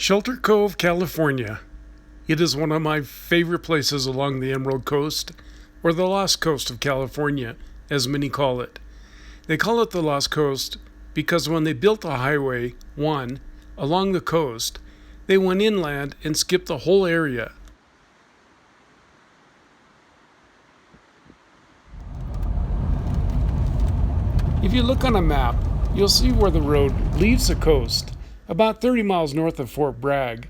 Shelter Cove, California. It is one of my favorite places along the Emerald Coast, or the Lost Coast of California, as many call it. They call it the Lost Coast because when they built the Highway 1 along the coast, they went inland and skipped the whole area. If you look on a map, you'll see where the road leaves the coast, about 30 miles north of Fort Bragg,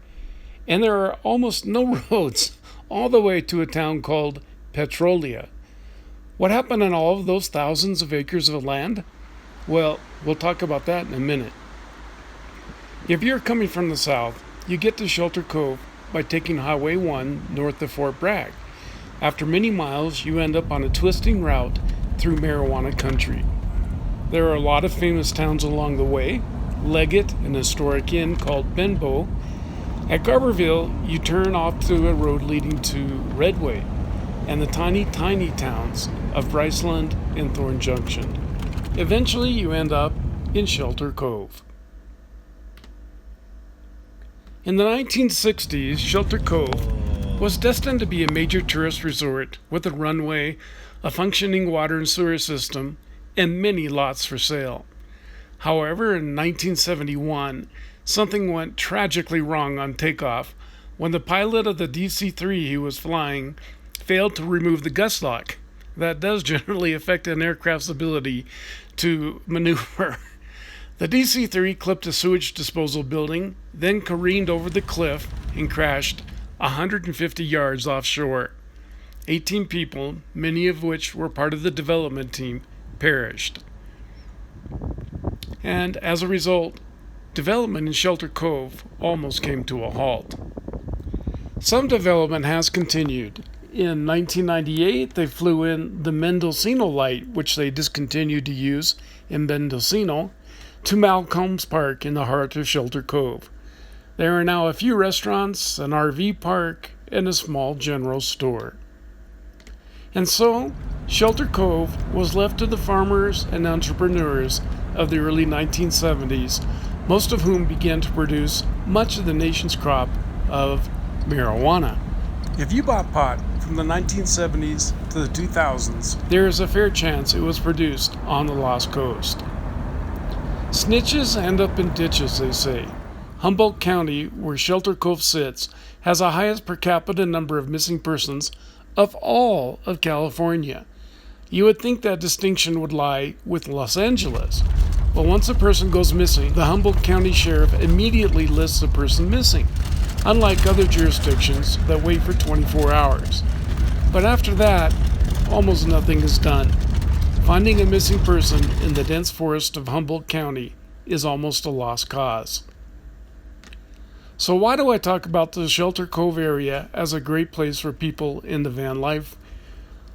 and there are almost no roads all the way to a town called Petrolia. What happened on all of those thousands of acres of land? Well, we'll talk about that in a minute. If you're coming from the south, you get to Shelter Cove by taking Highway 1 north of Fort Bragg. After many miles, you end up on a twisting route through marijuana country. There are a lot of famous towns along the way: Leggett, an historic inn called Benbow. At Garberville, you turn off to a road leading to Redway, and the tiny towns of Bryceland and Thorn Junction. Eventually, you end up in Shelter Cove. In the 1960s, Shelter Cove was destined to be a major tourist resort with a runway, a functioning water and sewer system, and many lots for sale. However, in 1971, something went tragically wrong on takeoff when the pilot of the DC-3 he was flying failed to remove the gust lock. That does generally affect an aircraft's ability to maneuver. The DC-3 clipped a sewage disposal building, then careened over the cliff and crashed 150 yards offshore. 18 people, many of which were part of the development team, perished. And as a result, development in Shelter Cove almost came to a halt. Some development has continued. In 1998, they flew in the Mendocino Light, which they discontinued to use in Mendocino, to Malcolm's Park in the heart of Shelter Cove. There are now a few restaurants, an RV park, and a small general store. And so, Shelter Cove was left to the farmers and entrepreneurs of the early 1970s, most of whom began to produce much of the nation's crop of marijuana. If you bought pot from the 1970s to the 2000s, there is a fair chance it was produced on the Lost Coast. Snitches end up in ditches, they say. Humboldt County, where Shelter Cove sits, has the highest per capita number of missing persons of all of California. You would think that distinction would lie with Los Angeles. But once a person goes missing, the Humboldt County Sheriff immediately lists the person missing, unlike other jurisdictions that wait for 24 hours. But after that, almost nothing is done. Finding a missing person in the dense forest of Humboldt County is almost a lost cause. So why do I talk about the Shelter Cove area as a great place for people in the van life?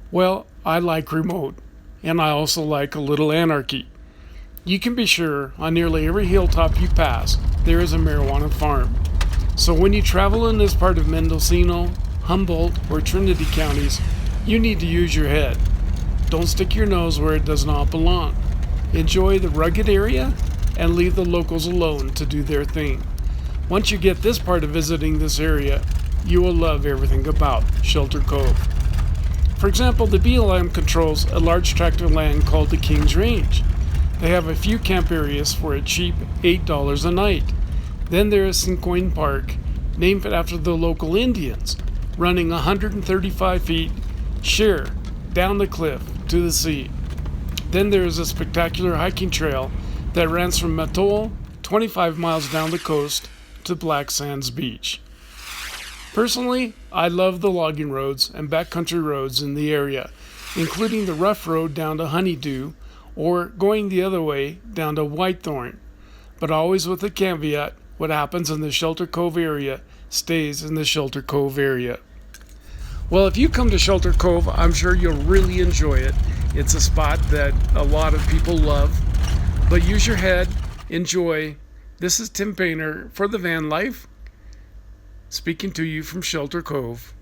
Well, I like remote, and I also like a little anarchy. You can be sure on nearly every hilltop you pass, there is a marijuana farm. So when you travel in this part of Mendocino, Humboldt, or Trinity counties, you need to use your head. Don't stick your nose where it does not belong. Enjoy the rugged area and leave the locals alone to do their thing. Once you get this part of visiting this area, you will love everything about Shelter Cove. For example, the BLM controls a large tract of land called the Kings Range. They have a few camp areas for a cheap $8 a night. Then there is Cincoin Park, named after the local Indians, running 135 feet sheer down the cliff to the sea. Then there is a spectacular hiking trail that runs from Mattole, 25 miles down the coast, to Black Sands Beach. Personally, I love the logging roads and backcountry roads in the area, including the rough road down to Honeydew, or going the other way down to Whitethorn. But always with the caveat, what happens in the Shelter Cove area stays in the Shelter Cove area. Well, if you come to Shelter Cove, I'm sure you'll really enjoy it. It's a spot that a lot of people love. But use your head, enjoy. This is Tim Painter for The Van Life, speaking to you from Shelter Cove.